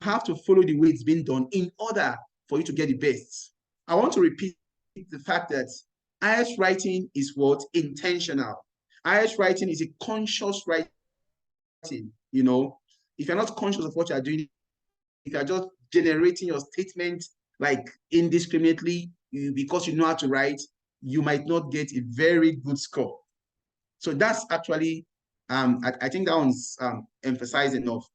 have to follow the way it's been done in order for you to get the best. I want to repeat the fact that IELTS writing is what? Intentional. IELTS writing is a conscious writing. You know, if you're not conscious of what you're doing, if you're just generating your statement like indiscriminately because you know how to write, you might not get a very good score. So that's actually, I think that one's emphasized enough.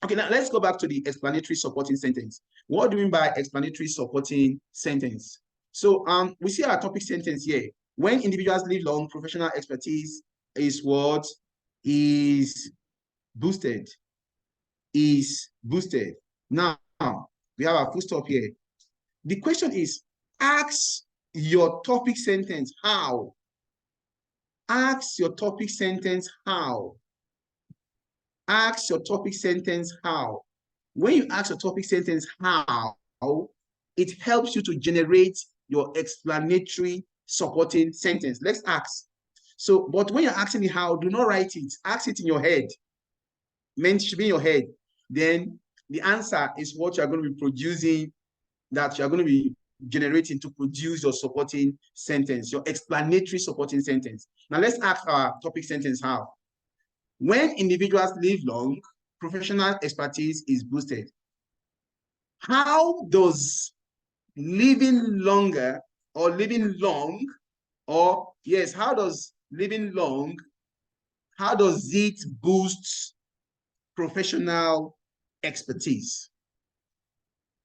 Okay, now let's go back to the explanatory supporting sentence. What do you mean by explanatory supporting sentence? So we see our topic sentence here. When individuals live long, professional expertise is what? Is boosted. Is boosted. Now, we have our full stop here. The question is, ask your topic sentence how. Ask your topic sentence how. Ask your topic sentence how. When you ask your topic sentence how, it helps you to generate your explanatory supporting sentence. Let's ask. So, but when you're asking it how, do not write it. Ask it in your head. Meant should be in your head. Then the answer is what you're going to be producing, that you're going to be generating to produce your supporting sentence, your explanatory supporting sentence. Now let's ask our topic sentence how. When individuals live long, professional expertise is boosted. How does living longer or living long, or yes, how does living long, how does it boost professional expertise?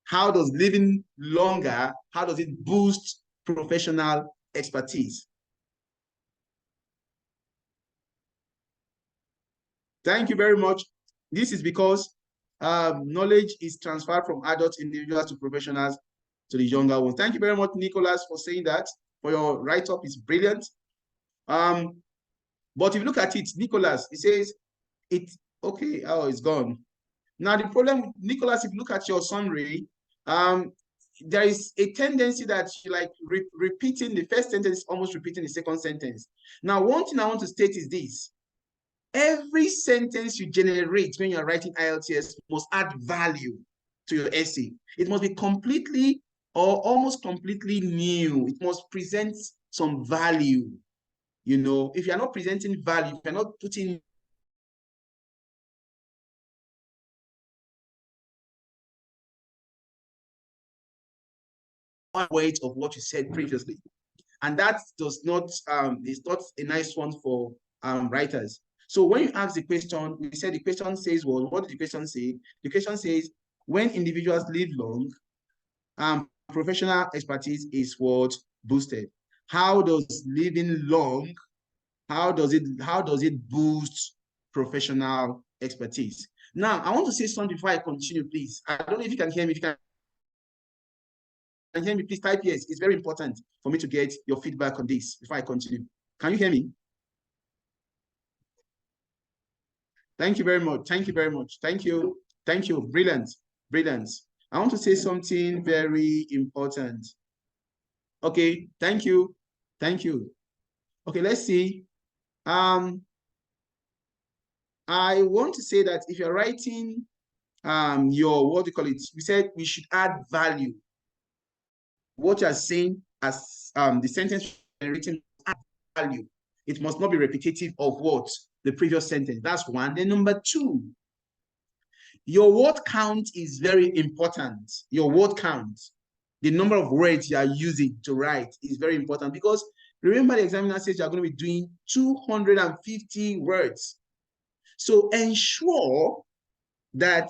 How does living longer, how does it boost professional expertise? Thank you very much. This is because knowledge is transferred from adult individuals to professionals to the younger ones. Thank you very much, Nicholas, for saying that. For your write-up is brilliant. But if you look at it, Nicholas, he says, okay, oh, it's gone. Now, the problem with Nicholas, if you look at your summary, there is a tendency that you like repeating the first sentence, almost repeating the second sentence. Now, one thing I want to state is this. Every sentence you generate when you're writing IELTS must add value to your essay. It must be completely or almost completely new. It must present some value. You know, if you're not presenting value, if you're not putting weight of what you said previously. And that does not, is not a nice one for writers. So when you ask the question, we said the question says, well, what did the question say? The question says, when individuals live long, professional expertise is what? Boosted. How does living long, how does it boost professional expertise? Now, I want to say something before I continue, please. I don't know if you can hear me. If you can hear me, please type yes. It's very important for me to get your feedback on this before I continue. Can you hear me? Thank you very much. Thank you very much. Thank you. Thank you. Brilliant. Brilliant. I want to say something very important. Okay. Thank you. Thank you. Okay, let's see. I want to say that if you're writing your, what do you call it? We said we should add value. What you're saying as the sentence generating add value. It must not be repetitive of what? The previous sentence. That's one. Then number two, your word count is very important. Your word count, the number of words you are using to write is very important, because remember the examiner says you're going to be doing 250 words. So ensure that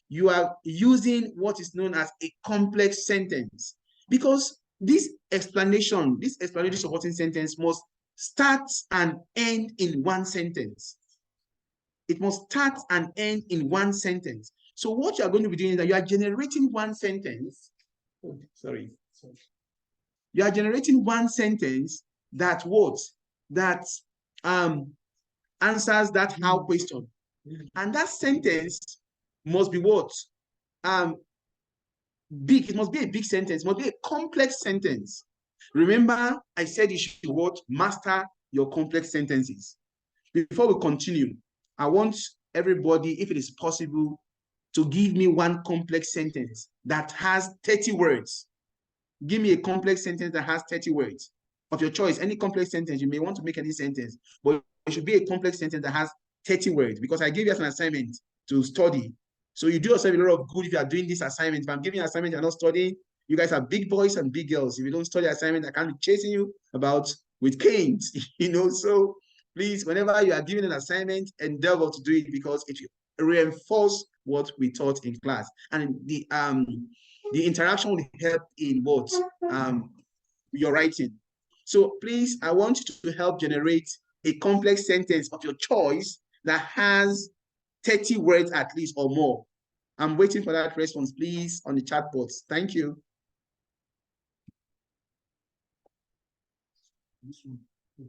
you are using what is known as a complex sentence, because this explanatory supporting sentence must start and end in one sentence. It must start and end in one sentence. So what you are going to be doing is that you are generating one sentence. Oh, sorry. You are generating one sentence that what? That answers that how question. And that sentence must be what? Big. It must be a big sentence. It must be a complex sentence. Remember, I said you should what? Master your complex sentences. Before we continue, I want everybody, if it is possible, to give me one complex sentence that has 30 words. Give me a complex sentence that has 30 words of your choice. Any complex sentence, you may want to make any sentence, but it should be a complex sentence that has 30 words, because I gave you as an assignment to study. So you do yourself a lot of good if you are doing this assignment. If I'm giving you an assignment, you're not studying, you guys are big boys and big girls. If you don't study assignment, I can't be chasing you about with canes, So please, whenever you are given an assignment, endeavor to do it, because it will reinforce what we taught in class. And the interaction will help in what you're writing. So please, I want you to help generate a complex sentence of your choice that has 30 words at least or more. I'm waiting for that response, please, on the chat box. Thank you.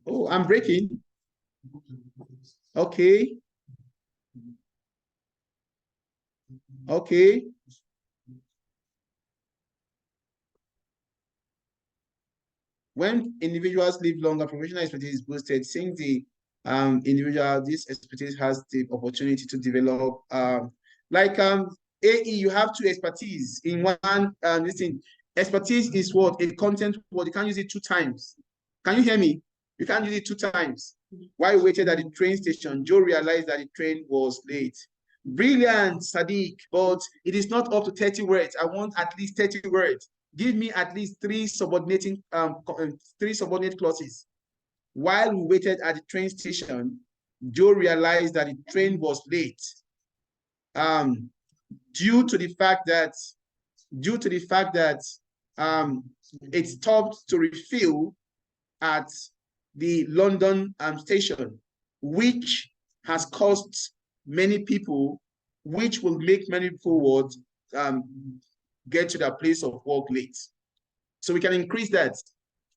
Oh, I'm breaking. Okay. Okay. When individuals live longer, professional expertise is boosted. Since the individual, this expertise has the opportunity to develop. AE, you have two expertise in one. This thing, expertise is what? A content word. You can't use it two times. Can you hear me? You can't use it two times. While we waited at the train station, Joe realized that the train was late. Brilliant, Sadiq, but it is not up to 30 words. I want at least 30 words. Give me at least three subordinate clauses. While we waited at the train station, Joe realized that the train was late. Due to the fact that it stopped to refill at the London station, which has cost many people, which will make many people get to their place of work late. So we can increase that.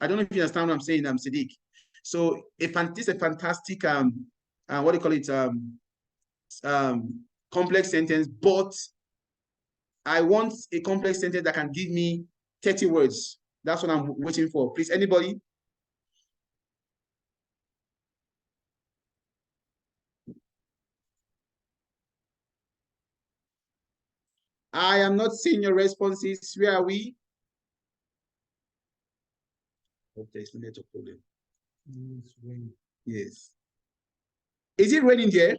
I don't know if you understand what I'm saying, Sadiq. So this is a fantastic what do you call it? Complex sentence, but I want a complex sentence that can give me 30 words. That's what I'm waiting for. Please, anybody? I am not seeing your responses. Where are we? Okay, there's no network problem. It's raining. Yes. Is it raining here?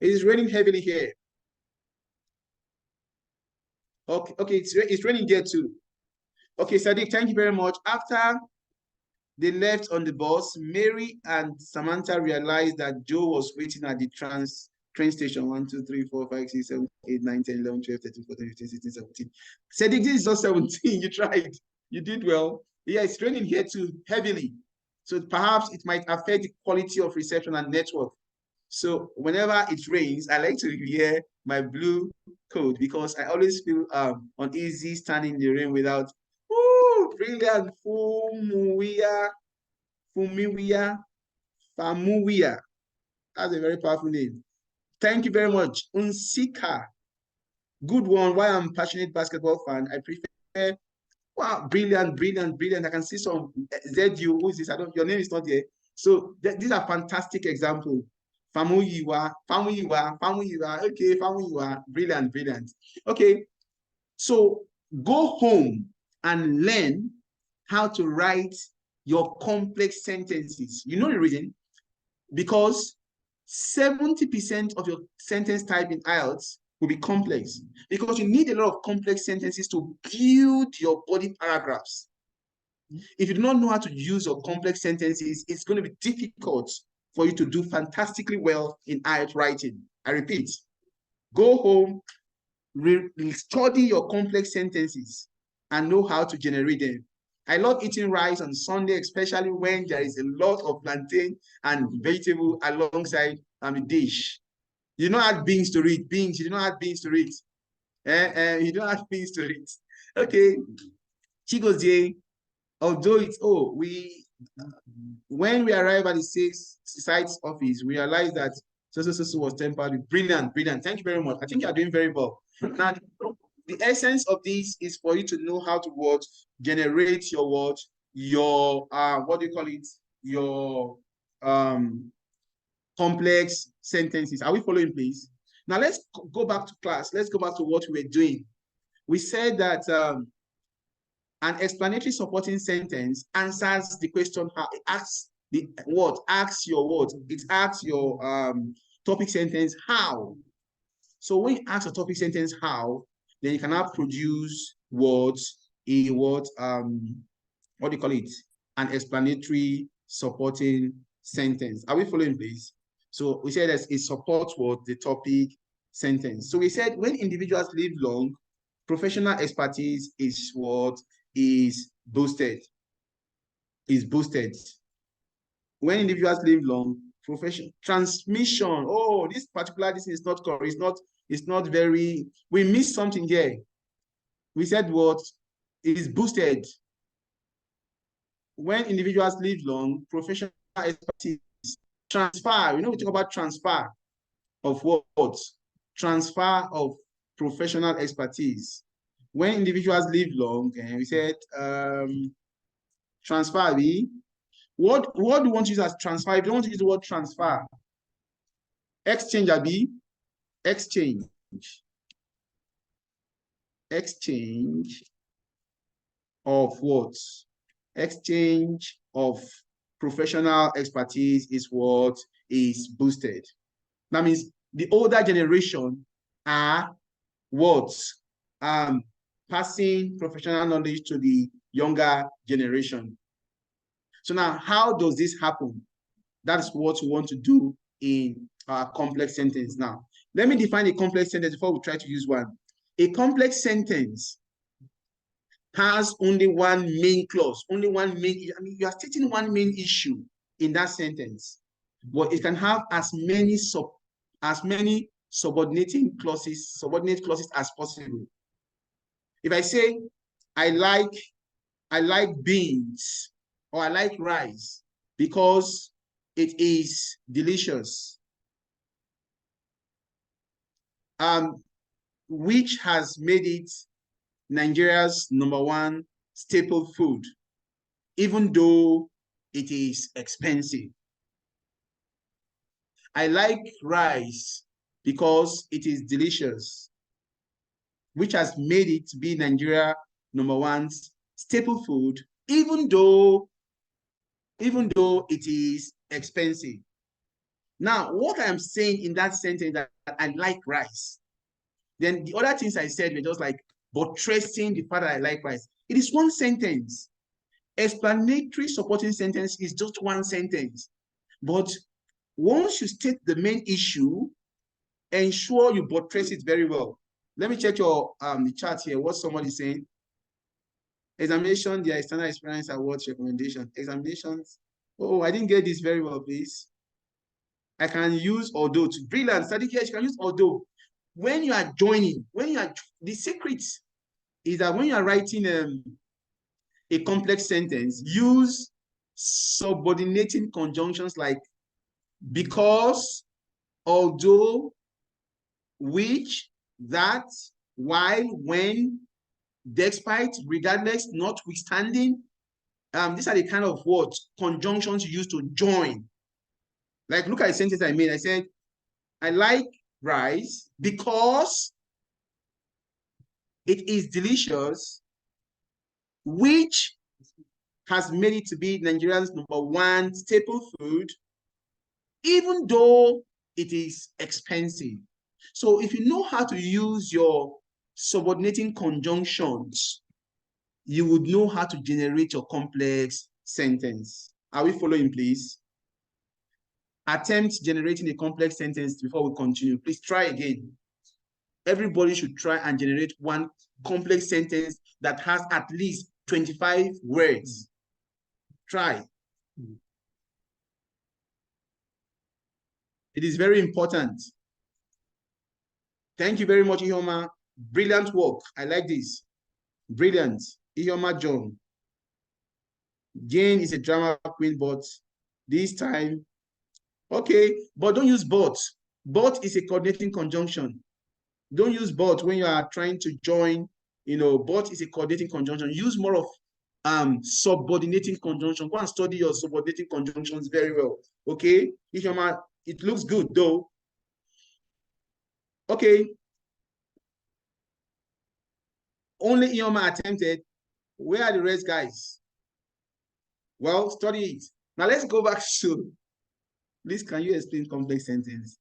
It is raining heavily here. Okay, it's raining here too. Okay, Sadiq, thank you very much. After they left on the bus, Mary and Samantha realized that Joe was waiting at the train station. 1, 2, 3, 4, 5, 6, 7, 8, 9, 10, 11, 12, 13, 14, 15, 16, 17. Sadiq, this is not 17. You tried. You did well. Yeah, it's raining here too, heavily. So perhaps it might affect the quality of reception and network. So whenever it rains, I like to wear my blue coat because I always feel uneasy standing in the rain without. Ooh, brilliant. Fumiwia. Famuwia. That's a very powerful name. Thank you very much. Unsika. Good one. Why I'm a passionate basketball fan. I prefer. Wow, brilliant. I can see some ZU. Who is this? Your name is not there. So these are fantastic examples. Famuyiwa. Okay, Famuyiwa. Brilliant. Okay, so go home and learn how to write your complex sentences. You know the reason? Because 70% of your sentence type in IELTS will be complex, because you need a lot of complex sentences to build your body paragraphs. If you do not know how to use your complex sentences, it's going to be difficult for you to do fantastically well in IELTS writing. I repeat, go home, study your complex sentences and know how to generate them. I love eating rice on Sunday, especially when there is a lot of plantain and vegetable alongside the dish. You don't add beans to it. You don't add beans to it. You don't add beans to it. Okay. Chigozie, although it's, when we arrive at the site's office, we realize that so was temporary. Brilliant. Thank you very much. I think you are doing very well. Now, the essence of this is for you to know how to generate your what do you call it? Your complex sentences. Are we following, please? Now let's go back to class. Let's go back to what we were doing. We said that an explanatory supporting sentence answers the question how. It asks the what? Asks your what? It asks your topic sentence how. So when you ask a topic sentence how, then you can now produce what do you call it? An explanatory supporting sentence. Are we following, please? So we said that it supports what? The topic sentence. So we said when individuals live long, professional expertise is what? Is boosted. Is boosted. When individuals live long, profession transmission. Oh, this particular this is not correct. It's not very. We missed something here. We said what? It is boosted. When individuals live long, professional expertise transfer. We talk about transfer of what? Transfer of professional expertise. When individuals live long, and we said transfer. What do you want to use as transfer? If you don't want to use the word transfer, exchange, Abi, exchange. Exchange of what? Exchange of professional expertise is what is boosted. That means the older generation are what? Passing professional knowledge to the younger generation. So now, how does this happen? That's what we want to do in our complex sentence now. Let me define a complex sentence before we try to use one. A complex sentence has only one main clause, only one main. I mean, you are stating one main issue in that sentence, but it can have as many subordinate clauses as possible. If I say, I like beans, or I like rice because it is delicious, which has made it Nigeria's #1 staple food, even though it is expensive. I like rice because it is delicious, which has made it to be Nigeria #1 staple food, even though it is expensive. Now, what I'm saying in that sentence that I like rice, then the other things I said were just like buttressing the fact that I like rice. It is one sentence. Explanatory supporting sentence is just one sentence. But once you state the main issue, ensure you buttress it very well. Let me check your the chat here. What somebody is saying. Examination, their external experience awards recommendation. Examinations. Oh, I didn't get this very well, please. I can use although to brilliant study here. You can use although. When you are joining, the secret is that when you are writing a complex sentence, use subordinating conjunctions like because, although, which, that, while, when, despite, regardless, notwithstanding. These are the kind of words, conjunctions you use to join. Like, look at the sentence I made. I said, I like rice because it is delicious, which has made it to be Nigeria's #1 staple food, even though it is expensive. So if you know how to use your subordinating conjunctions, you would know how to generate your complex sentence. Are we following, please? Attempt generating a complex sentence before we continue. Please try again. Everybody should try and generate one complex sentence that has at least 25 words. Try. It is very important. Thank you very much, Ioma. Brilliant work. I like this. Brilliant. Ioma John. Jane is a drama queen, but this time, okay, but don't use but. But is a coordinating conjunction. Don't use but when you are trying to join, but is a coordinating conjunction. Use more of subordinating conjunction. Go and study your subordinating conjunctions very well. Okay? Ioma, It looks good though. Okay, only Ioma attempted. Where are the rest guys? Well, study it. Now let's go back to, please, can you explain complex sentence?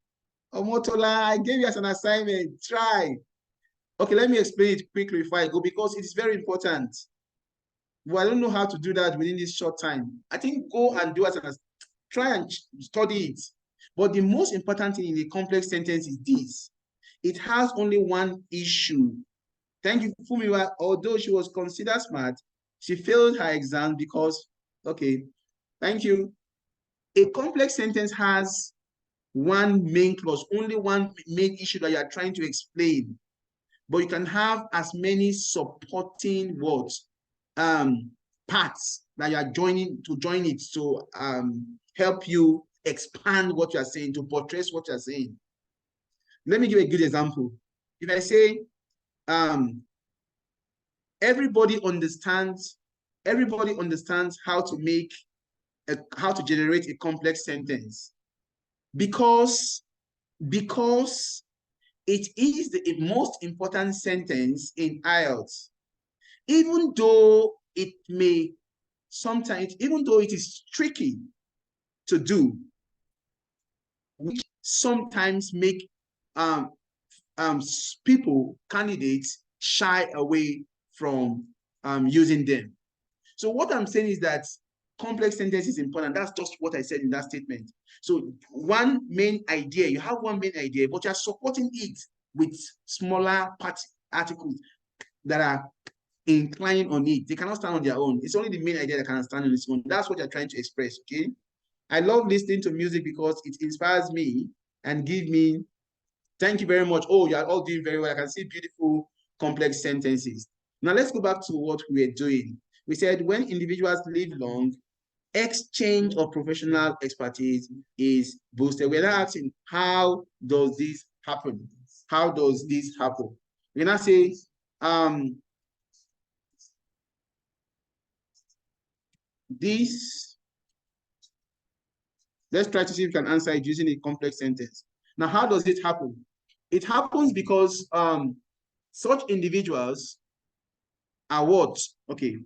Omotola, I gave you as an assignment. Try. Okay, let me explain it quickly before I go because it is very important. Well, I don't know how to do that within this short time. I think go and do as an try and study it. But the most important thing in a complex sentence is this. It has only one issue. Thank you, Fumiwa. Although she was considered smart, she failed her exam because, okay, thank you. A complex sentence has one main clause, only one main issue that you are trying to explain. But you can have as many supporting words, parts that you are joining to join it to help you expand what you are saying, to portray what you are saying. Let me give a good example. If I say, everybody understands how to make how to generate a complex sentence because it is the most important sentence in IELTS. Even though it may sometimes, even though it is tricky to do, which sometimes make people, candidates, shy away from using them. So what I'm saying is that complex sentence is important. That's just what I said in that statement. So one main idea, you have one main idea, but you're supporting it with smaller articles that are inclining on it. They cannot stand on their own. It's only the main idea that can stand on its own. That's what you're trying to express, okay? I love listening to music because it inspires me and give me, thank you very much. Oh, you're all doing very well. I can see beautiful, complex sentences. Now let's go back to what we were doing. We said when individuals live long, exchange of professional expertise is boosted. We're not asking, how does this happen? How does this happen? We're not saying, this, let's try to see if we can answer it using a complex sentence. Now, how does it happen? It happens because such individuals are what? Okay.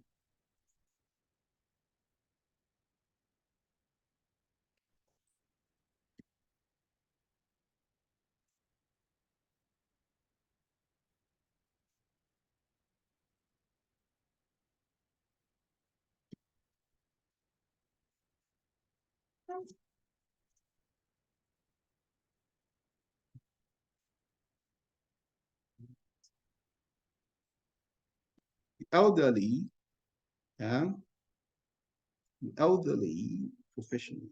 Elderly, yeah, elderly professional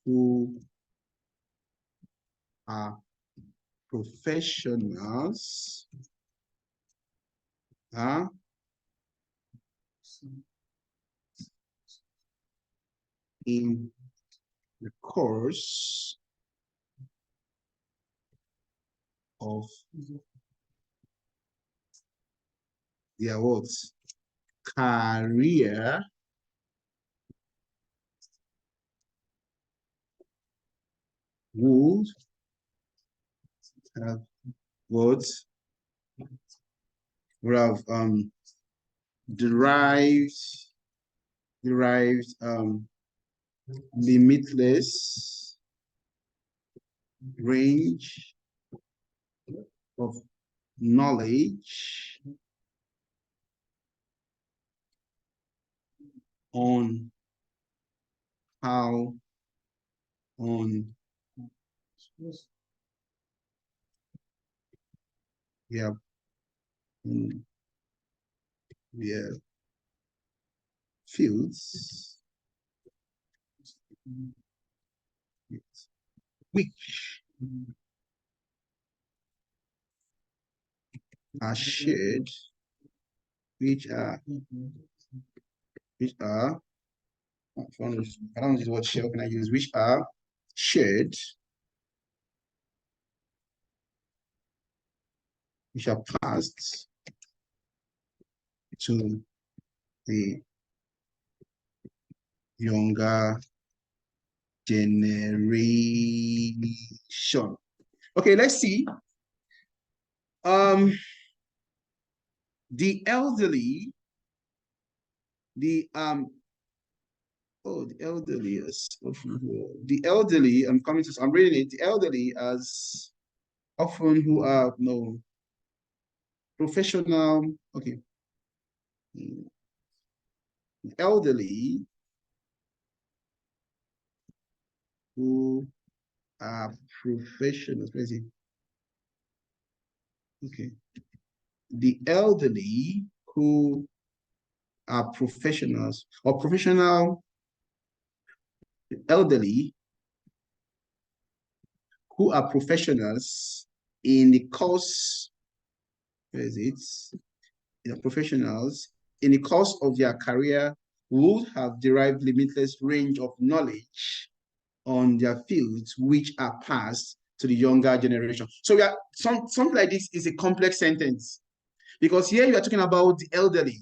who are professionals in the course of their what? Career would have what? Would have derived limitless range of knowledge on how on yeah yeah fields which are shared, which are I don't use what share can I use, which are shared, which are passed to the younger generation. Okay, let's see. The elderly, the elderly is often the elderly. I'm reading it. The elderly as often who are no professional. Okay, elderly who are professionals. Where is it? Okay, the elderly who are professionals or professional elderly who are professionals in the course. Where is it? Professionals in the course of their career would have derived limitless range of knowledge on their fields, which are passed to the younger generation. So we are something like this is a complex sentence because here you are talking about the elderly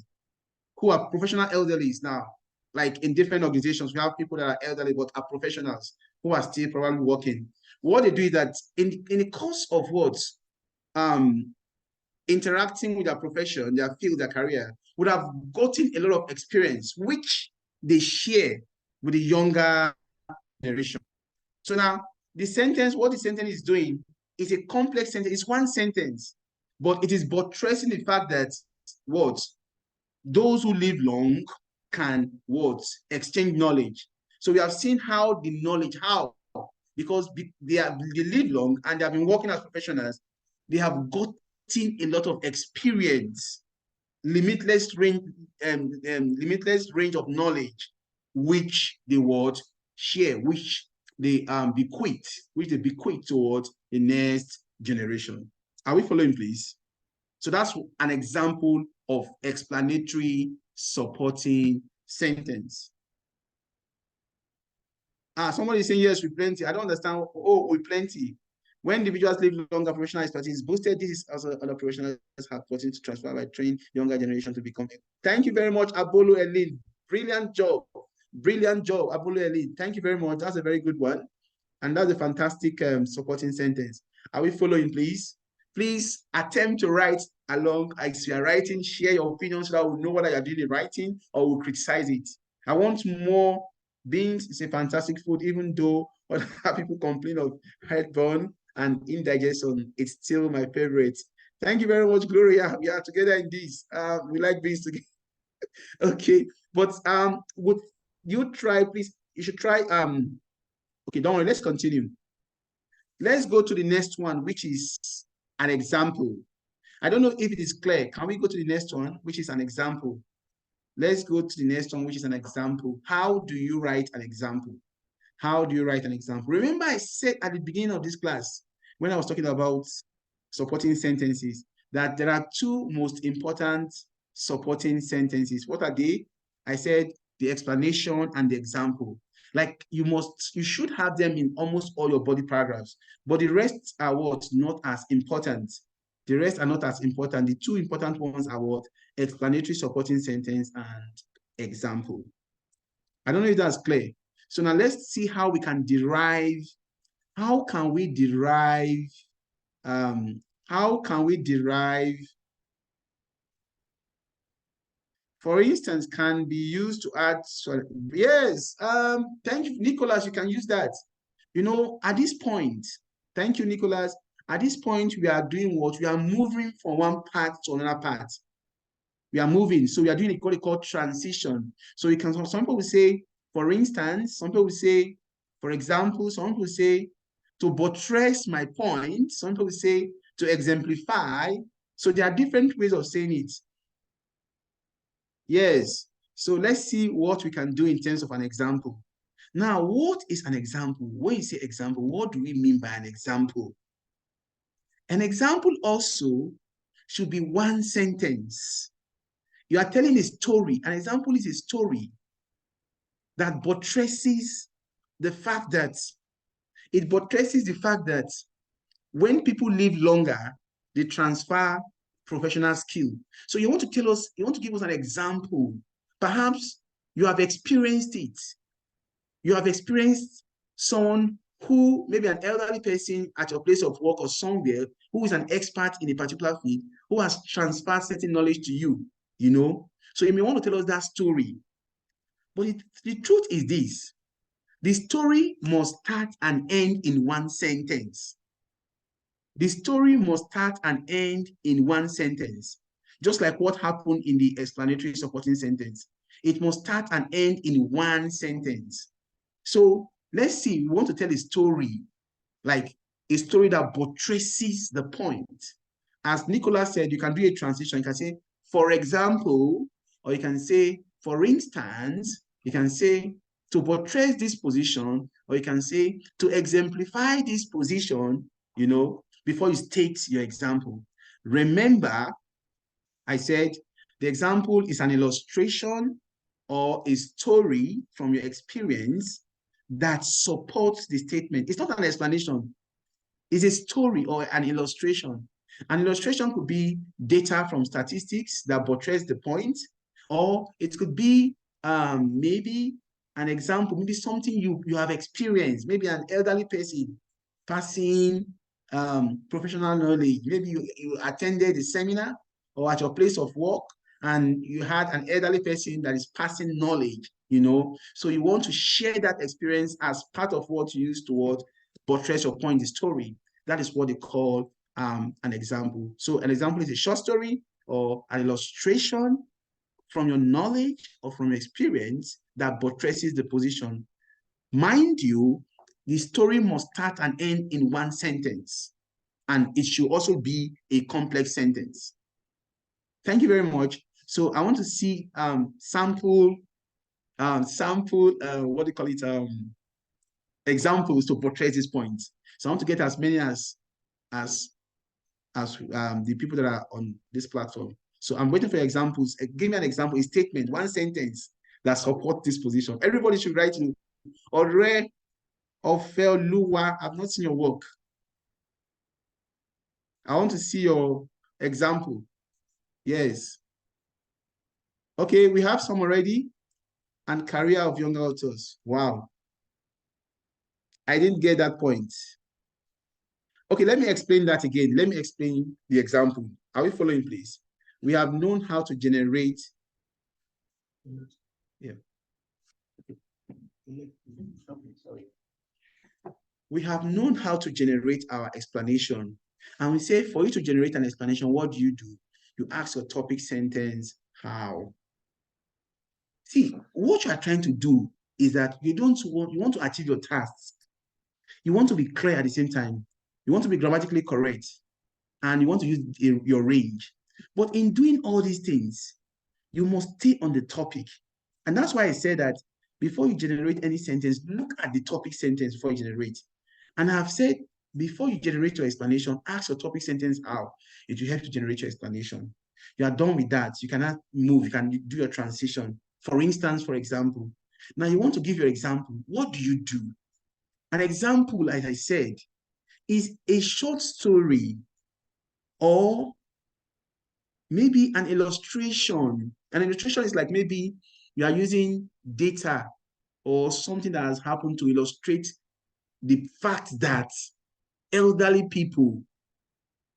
who are professional elderlies now. Like in different organizations, we have people that are elderly but are professionals who are still probably working. What they do is that in the course of what interacting with their profession, their field, their career, would have gotten a lot of experience, which they share with the younger generation. So now, what the sentence is doing is a complex sentence. It's one sentence, but it is buttressing the fact that what those who live long can what exchange knowledge. So we have seen how the knowledge, because they live long and they have been working as professionals, they have gotten a lot of experience, limitless range, limitless range of knowledge, which they would share, which they bequeath towards the next generation. Are we following, please? So that's an example of explanatory supporting sentence. Somebody is saying yes, with plenty. I don't understand. Oh, with plenty. When individuals live longer, professional expertise boosted. This is also other professionals have gotten to transfer by training younger generation to become. Thank you very much, Abolo Elin. Brilliant job. Brilliant job, Abolo Elin. Thank you very much. That's a very good one. And that's a fantastic supporting sentence. Are we following, please? Please attempt to write along. As you are writing, share your opinions so that we'll know whether you're doing the writing or we'll criticize it. I want more. Beans is a fantastic food, even though other people complain of heartburn and indigestion. It's still my favorite. Thank you very much, Gloria. We are together in this. We like beans together. Okay, but would you try, please? You should try. Okay, don't worry. Let's continue. Let's go to the next one, which is an example. I don't know if it is clear. Can we go to the next one, which is an example? Let's go to the next one, which is an example. How do you write an example? How do you write an example? Remember I said at the beginning of this class, when I was talking about supporting sentences, that there are two most important supporting sentences. What are they? I said the explanation and the example. Like you should have them in almost all your body paragraphs, but the rest are what? Not as important. The rest are not as important. The two important ones are what? Explanatory supporting sentence and example. I don't know if that's clear. So now let's see how we can derive, how can we derive, for instance, can be used to add, sorry, yes, thank you, Nicholas, you can use that. You know, at this point, thank you, Nicholas, at this point, we are doing what? We are moving from one part to another part. We are moving, so we are doing what they call transition. So you can, some people will say, for instance, some people will say, for example, some people will say, to buttress my point, some people will say, to exemplify. So there are different ways of saying it. Yes. So let's see what we can do in terms of an example. Now, what is an example? When you say example, what do we mean by an example? An example also should be one sentence. You are telling a story. An example is a story that buttresses the fact that when people live longer, they transfer professional skill. So you want to tell us, you want to give us an example. Perhaps you have experienced it. You have experienced someone who, maybe an elderly person at your place of work or somewhere, who is an expert in a particular field, who has transferred certain knowledge to you, you know. So you may want to tell us that story. But the truth is this: the story must start and end in one sentence. The story must start and end in one sentence, just like what happened in the explanatory supporting sentence. It must start and end in one sentence. So let's see, we want to tell a story, like a story that buttresses the point. As Nicola said, you can do a transition. You can say, for example, or you can say, for instance, you can say, to buttress this position, or you can say, to exemplify this position, you know, before you state your example. Remember, I said the example is an illustration or a story from your experience that supports the statement. It's not an explanation. It's a story or an illustration. An illustration could be data from statistics that buttress the point, or it could be maybe an example, maybe something you have experienced, maybe an elderly person passing professional knowledge. Maybe you attended a seminar or at your place of work, and you had an elderly person that is passing knowledge, you know. So you want to share that experience as part of what you use to buttress your point, the story. That is what they call an example. So an example is a short story or an illustration from your knowledge or from your experience that buttresses the position. Mind you, the story must start and end in one sentence, and it should also be a complex sentence. Thank you very much. So I want to see sample, what do you call it, examples to portray this point. So I want to get as many as the people that are on this platform. So I'm waiting for examples. Give me an example, a statement, one sentence that supports this position. Everybody should write you. Ore Ofeluwa, I've not seen your work. I want to see your example. Yes. Okay, we have some already. And career of young authors. Wow. I didn't get that point. Okay, let me explain that again. Let me explain the example. Are we following, please? We have known how to generate. Yeah. Sorry. We have known how to generate our explanation. And we say, for you to generate an explanation, what do? You ask your topic sentence, how? See, what you are trying to do is that you want to achieve your tasks. You want to be clear at the same time. You want to be grammatically correct, and you want to use your range. But in doing all these things, you must stay on the topic. And that's why I said that before you generate any sentence, look at the topic sentence before you generate. And I've said, before you generate your explanation, ask your topic sentence how. It will help to generate your explanation. You are done with that. You cannot move. You can do your transition. For instance, for example, now you want to give your example. What do you do? An example, as I said, is a short story or maybe an illustration. An illustration is like maybe you are using data or something that has happened to illustrate the fact that elderly people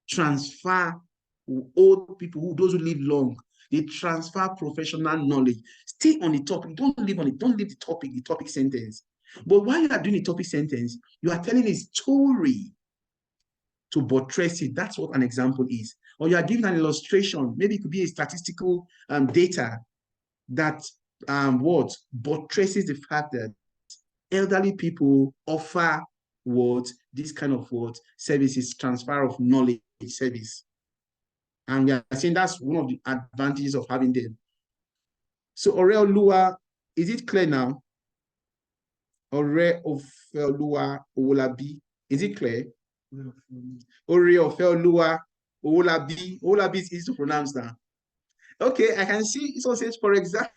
transfer, old people, those who live long, they transfer professional knowledge. Stay on the topic. Don't leave on it. Don't leave the topic sentence. But while you are doing the topic sentence, you are telling a story to buttress it. That's what an example is. Or you are giving an illustration. Maybe it could be a statistical data that what buttresses the fact that elderly people offer this kind of services, transfer of knowledge service. And we are saying that's one of the advantages of having them. So Ore Lua, is it clear now? Ore Lua Owolabi, is it clear? Ore Lua Owolabi. Owolabi is easy to pronounce now. Okay, I can see it also says, for example,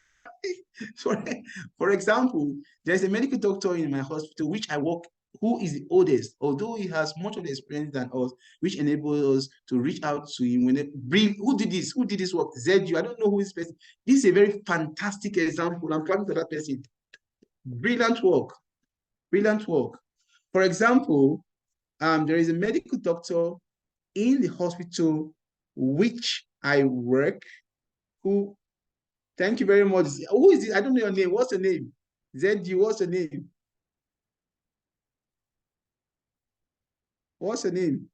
for example, there's a medical doctor in my hospital which I work, who is the oldest, although he has much of the experience than us, which enables us to reach out to him when who did this work? ZU, I don't know who is person. This is a very fantastic example. I'm talking to that person. Brilliant work. Brilliant work. For example, there is a medical doctor in the hospital which I work who, thank you very much. Who is it? I don't know your name. What's your name? ZG, what's your name? What's your name?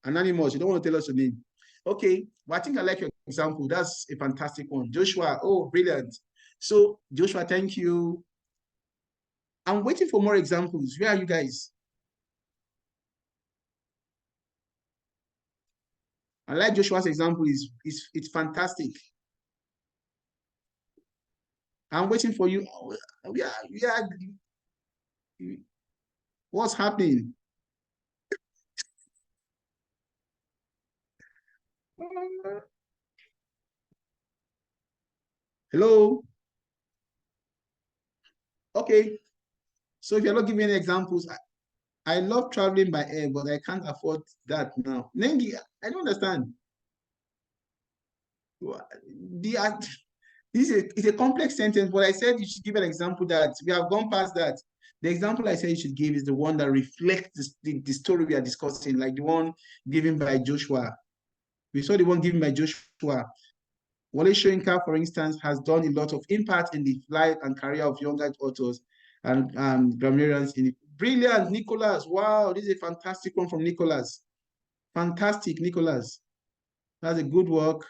Anonymous, you don't want to tell us your name. Okay, well, I think I like your example. That's a fantastic one. Joshua, oh, brilliant. So, Joshua, thank you. I'm waiting for more examples. Where are you guys? I like Joshua's example. It's fantastic. I'm waiting for you. We are, what's happening? Hello? Okay. So if you're not giving any examples, I love traveling by air, but I can't afford that now. Nengi, I don't understand. The, this is a complex sentence, but I said you should give an example that we have gone past that. The example I said you should give is the one that reflects the story we are discussing, like the one given by Joshua. We saw the one given by Joshua. Wale Soyinka, for instance, has done a lot of impact in the life and career of younger authors and grammarians. Brilliant, Nicholas. Wow, this is a fantastic one from Nicholas. Fantastic, Nicholas. That's a good work.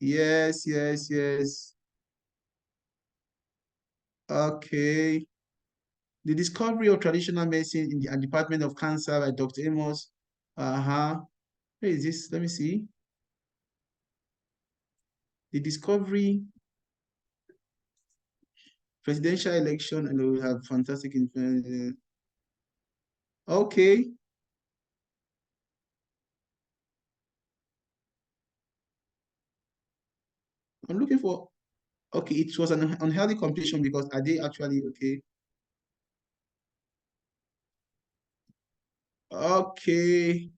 Yes, yes, yes. Okay. The discovery of traditional medicine in the Department of Cancer by Dr. Amos. Uh-huh. Where is this? Let me see. The discovery, presidential election, and we have fantastic influence. Okay. I'm looking for, okay, it was an unhealthy competition because are they actually okay? Okay.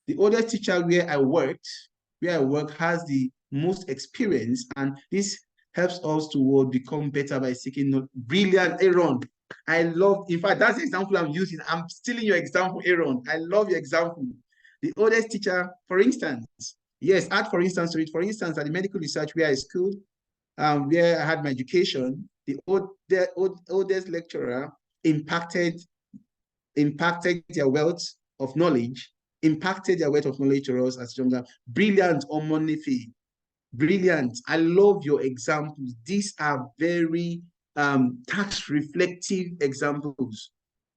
The oldest teacher where I work has the most experience, and this helps us to become better by seeking brilliant Aaron. I love, in fact, that's the example I'm using. I'm stealing your example, Aaron. I love your example. The oldest teacher, for instance, yes, add for instance to it. For instance, at the medical research where I schooled, where I had my education, the oldest lecturer impacted their wealth of knowledge, impacted their wealth of knowledge to us as younger. Brilliant, Omonife. Brilliant. I love your examples. These are very tax reflective examples.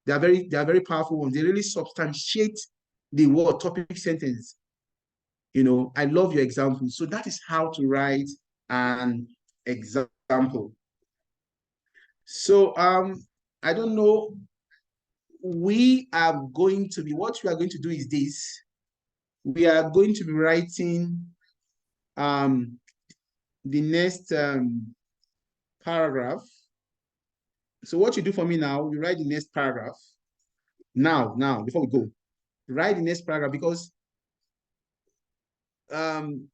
They are very powerful ones. They really substantiate the word topic sentence. You know, I love your examples. So that is how to write an example. So I don't know. We are going to be, what we are going to do is this. We are going to be writing um, the next paragraph. So what you do for me now, you write the next paragraph. Now, before we go, write the next paragraph because um,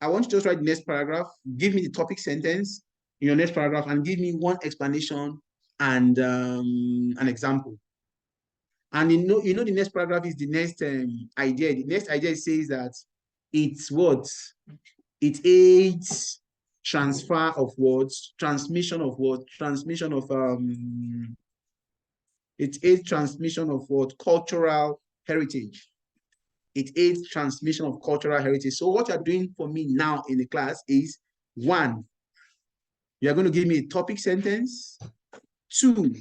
I want you to just write the next paragraph. Give me the topic sentence in your next paragraph and give me one explanation and an example. And you know, the next paragraph is the next idea. The next idea says that it's what? It aids transfer of words, transmission of words, transmission of it aids transmission of what? Cultural heritage. It aids transmission of cultural heritage. So what you're doing for me now in the class is one, you're going to give me a topic sentence. Two,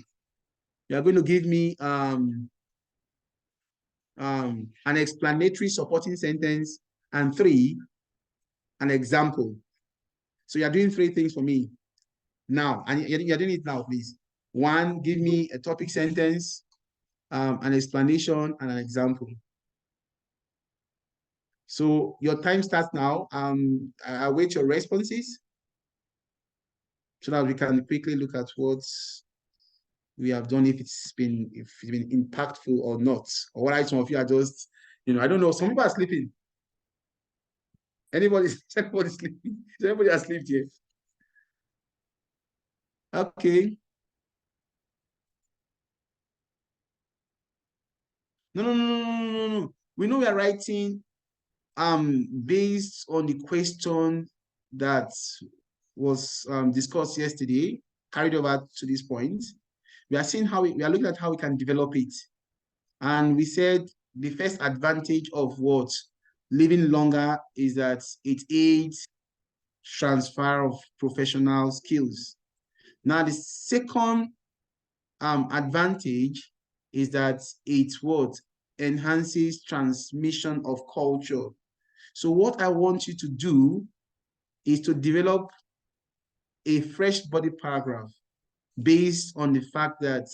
you're going to give me an explanatory supporting sentence. And three, an example. So you're doing three things for me now, and you're doing it now, please. One, give me a topic sentence, an explanation, and an example. So your time starts now. I await your responses so that we can quickly look at what we have done, if it's been impactful or not, or why some of you are just, I don't know. Some people are sleeping. Anybody? Anybody sleeping? Is anybody asleep here? Okay. No, no, no, no, no, no, no. We know we are writing based on the question that was discussed yesterday, carried over to this point. We are seeing how we are looking at how we can develop it. And we said the first advantage of what living longer is that it aids transfer of professional skills. Now, the second advantage is that it what enhances transmission of culture. So what I want you to do is to develop a fresh body paragraph based on the fact that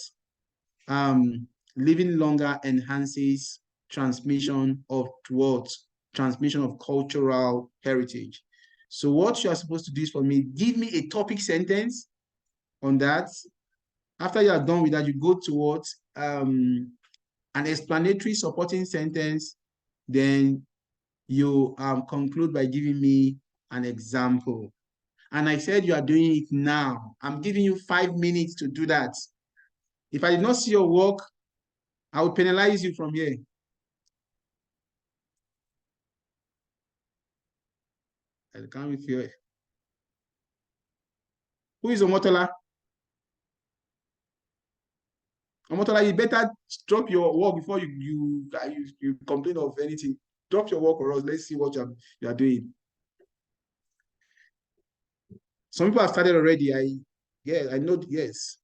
um, living longer enhances transmission of what? Transmission of cultural heritage. So what you are supposed to do is for me, give me a topic sentence on that. After you are done with that, you go towards an explanatory supporting sentence. Then you conclude by giving me an example. And I said you are doing it now. I'm giving you 5 minutes to do that. If I did not see your work, I will penalize you from here. I can't with you. Who is Omotola? Omotola, you better drop your work before you complain of anything. Drop your work or else let's see what you are doing. Some people have started already. I know, yes.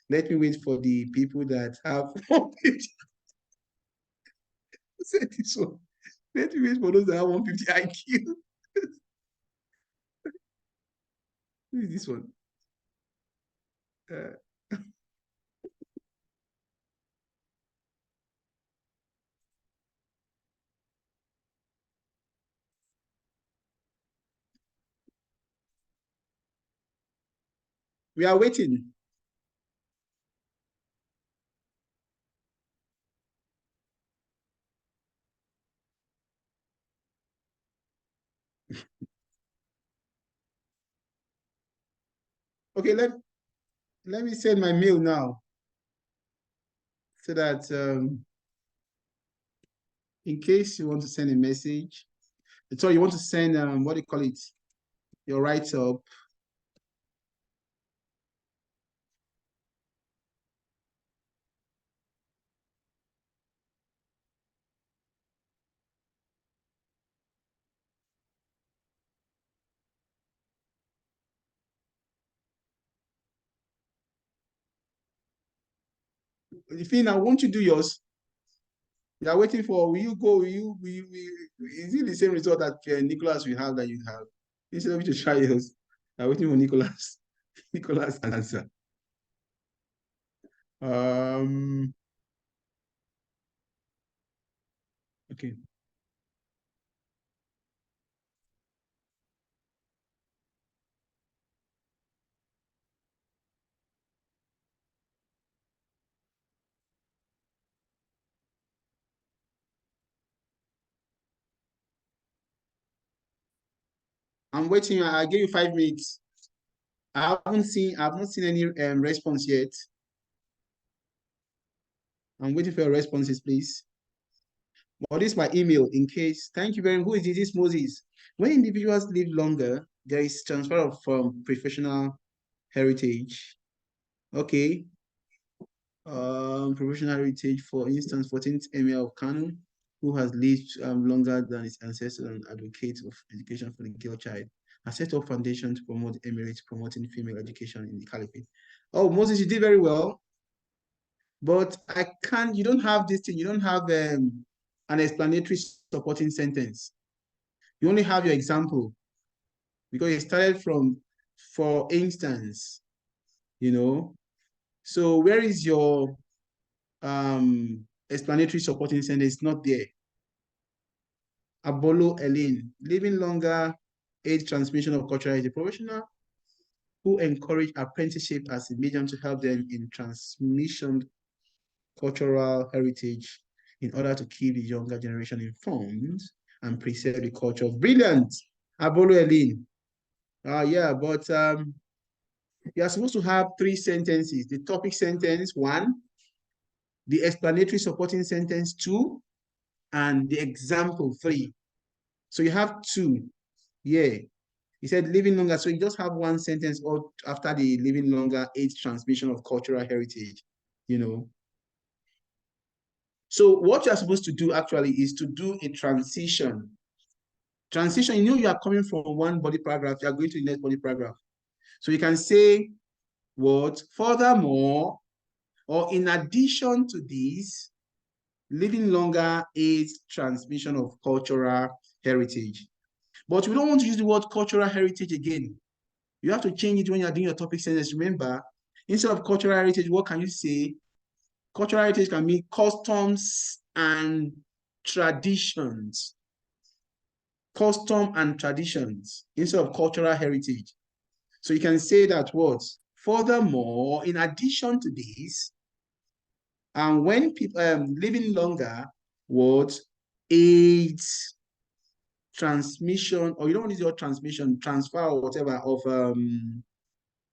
Let me wait for the people that have said this one. Let me wait for those that have 150 IQ. Who is this one? Uh, we are waiting. Okay, let me send my mail now so that in case you want to send a message, so you want to send what do you call it? Your write-up. If you now want to do yours, you are waiting for, will you go, is it the same result that Nicholas will have that you have? Instead of you to try yours, you are waiting for Nicholas. Nicholas answer. Um, okay. I'm waiting. I gave you 5 minutes. I've not seen any response yet. I'm waiting for your responses, please. Or this is my email in case. Thank you very much. Who is this Moses? When individuals live longer, there is transfer of professional heritage. Okay. Professional heritage, for instance, 14th Emir of Kano, who has lived longer than his ancestors and advocate of education for the girl child, has set up foundation to promote emirates, promoting female education in the caliphate. Oh, Moses, you did very well. But I can't, you don't have this thing, you don't have an explanatory supporting sentence. You only have your example because it started from, for instance, you know. So where is your explanatory supporting sentence? It's not there. Abolo Elin, living longer, aid transmission of culture is a professional who encourage apprenticeship as a medium to help them in transmission cultural heritage in order to keep the younger generation informed and preserve the culture. Brilliant. Abolo Elin. Yeah, but you are supposed to have three sentences. The topic sentence, one, the explanatory supporting sentence, two, and the example, three. So you have two. Yeah. He said living longer. So you just have one sentence or after the living longer aids transmission of cultural heritage, you know. So what you are supposed to do actually is to do a transition. Transition, you are coming from one body paragraph, you are going to the next body paragraph. So you can say what? Furthermore, or in addition to this, living longer aids transmission of cultural heritage. But we don't want to use the word cultural heritage again. You have to change it when you're doing your topic sentence. Remember, instead of cultural heritage, what can you say? Cultural heritage can mean customs and traditions. Custom and traditions instead of cultural heritage. So you can say that what? Furthermore, in addition to this, and when people living longer, what aids transmission, or you don't need your transmission, transfer or whatever of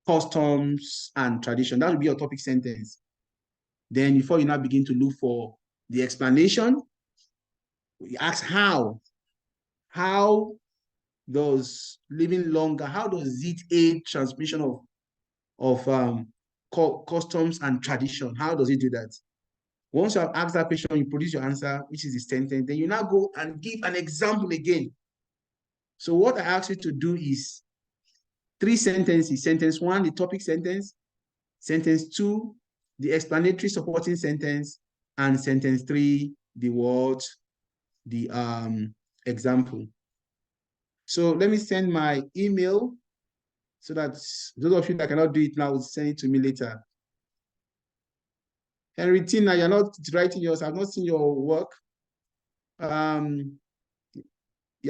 customs and tradition. That would be your topic sentence. Then before you now begin to look for the explanation, you ask how. How does living longer, how does it aid transmission of customs and tradition? How does it do that? Once you have asked that question, you produce your answer, which is the sentence, then you now go and give an example again. So what I ask you to do is three sentences. Sentence one, the topic sentence. Sentence two, the explanatory supporting sentence. And sentence three, the word, the example. So let me send my email so that those of you that cannot do it now will send it to me later. Henry Tina, you're not writing yours. I've not seen your work. You're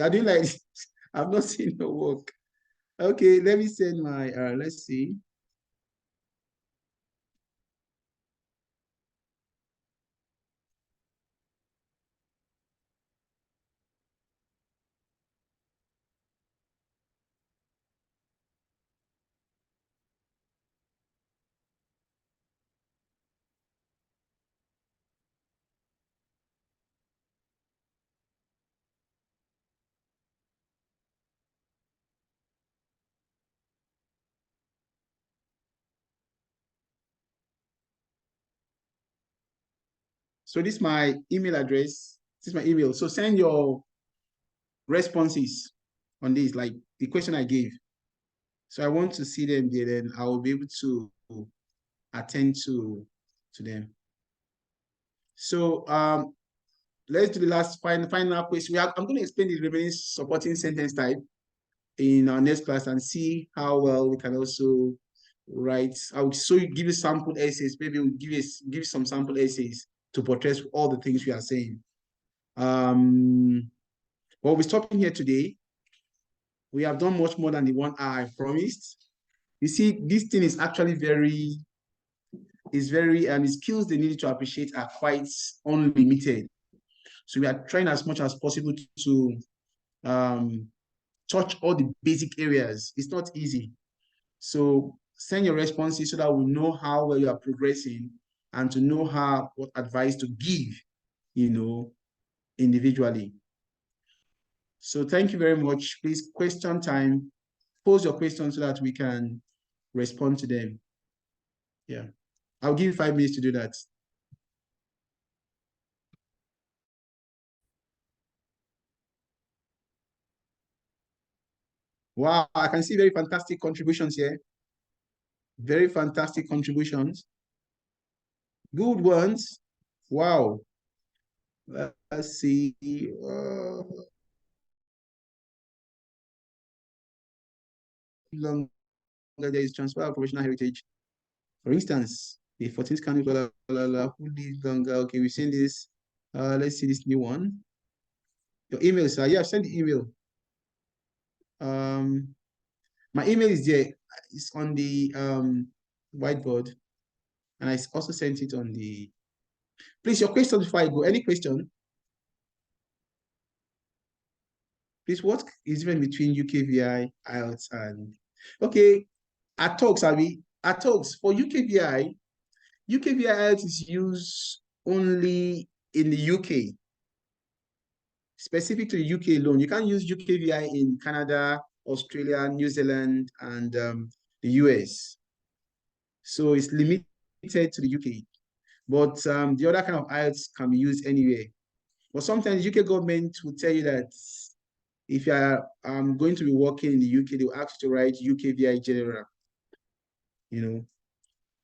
doing like I've not seen your work. Okay, let me send my let's see. So this is my email address. This is my email. So send your responses on this, like the question I gave. So I want to see them there, then I will be able to attend to them. So let's do the last final question. I'm going to explain the remaining supporting sentence type in our next class and see how well we can also write. I will give you sample essays. Maybe we'll give some sample essays to portray all the things we are saying. Well, we're stopping here today. We have done much more than the 1 hour I promised. You see, this thing is actually the skills they need to appreciate are quite unlimited. So we are trying as much as possible to touch all the basic areas. It's not easy. So send your responses so that we know how well you are progressing and to know what advice to give, individually. So thank you very much. Please, question time. Pose your questions so that we can respond to them. Yeah. I'll give you 5 minutes to do that. Wow, I can see very fantastic contributions here. Very fantastic contributions. Good ones. Wow. Let's see. Longer there is transfer of professional heritage. For instance, the 14th county, who lives longer? Okay, we've seen this. Let's see this new one. Your email, sir. Yeah, I've sent the email. My email is there. It's on the whiteboard. And I also sent it on the... Please, your question before I go. Any question? Please, what is even between UKVI, IELTS, and okay, at talks, Abby, at talks for UKVI, UKVI IELTS is used only in the UK, specific to the UK alone. You can't use UKVI in Canada, Australia, New Zealand, and the US. So it's limited to the UK. But the other kind of IELTS can be used anywhere. But sometimes the UK government will tell you that if you are going to be working in the UK, they will ask you to write UKVI General, you know.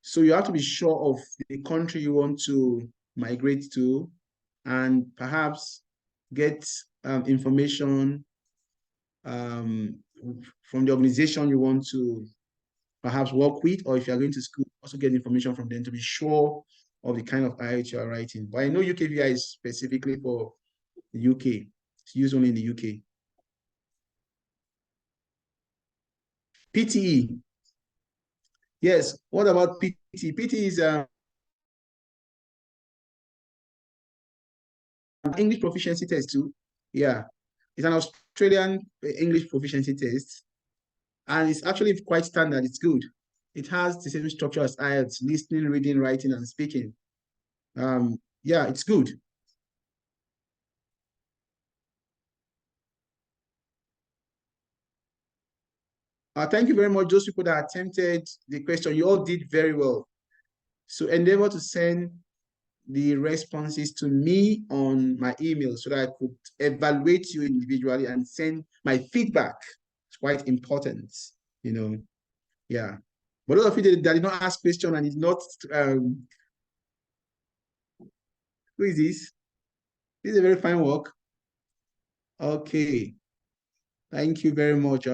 So you have to be sure of the country you want to migrate to and perhaps get information um, from the organization you want to perhaps work with, or if you're going to school, also get information from them to be sure of the kind of IELTS you are writing. But I know UKVI is specifically for the UK. It's used only in the UK. PTE. Yes. What about PTE? PTE is English proficiency test too. Yeah. It's an Australian English proficiency test. And it's actually quite standard. It's good. It has the same structure as IELTS, listening, reading, writing, and speaking. Yeah, it's good. Thank you very much, those people that attempted the question. You all did very well. So endeavor to send the responses to me on my email so that I could evaluate you individually and send my feedback. It's quite important, you know. Yeah. But those of you that did not ask question and did not, who is this? This is a very fine work. Okay. Thank you very much.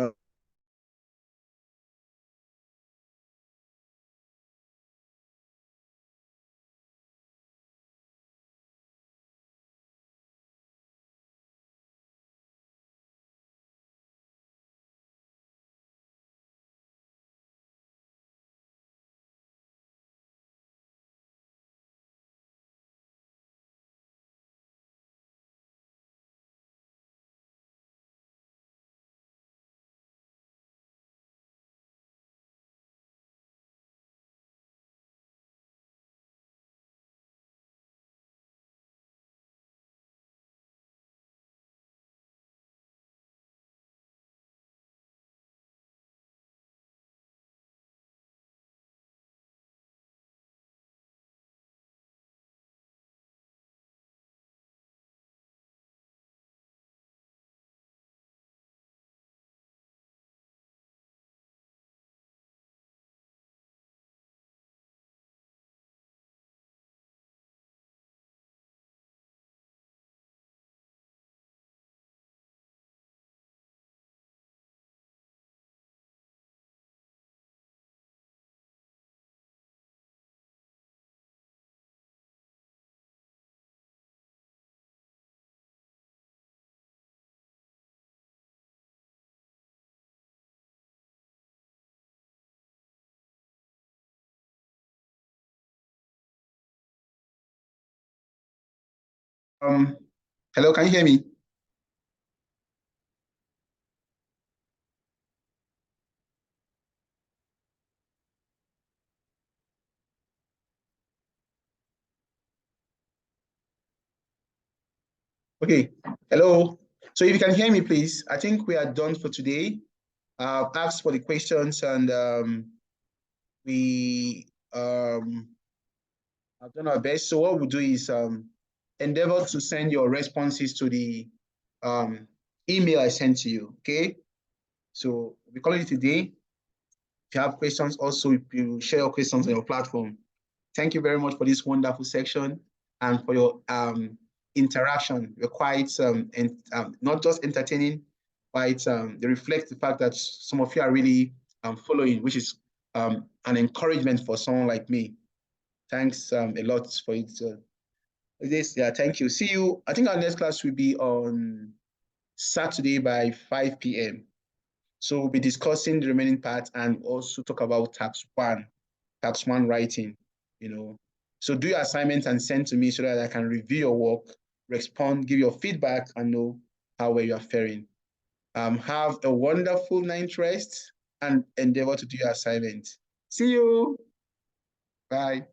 Um, Hello, can you hear me? Okay. Hello. So if you can hear me, please, I think we are done for today. I've asked for the questions and we have done our best. So what we'll do is endeavor to send your responses to the um, email I sent to you. Okay. So we call it today. If you have questions, also you share your questions on your platform. Thank you very much for this wonderful section and for your interaction. You're quite not just entertaining, but they reflect the fact that some of you are really following, which is an encouragement for someone like me. Thanks a lot for it. This, yeah, thank you. See you. I think our next class will be on Saturday by 5 p.m. So we'll be discussing the remaining part and also talk about tax one writing, you know. So do your assignments and send to me so that I can review your work, respond, give your feedback, and know how well you are faring. Have a wonderful night rest and endeavor to do your assignment. See you. Bye.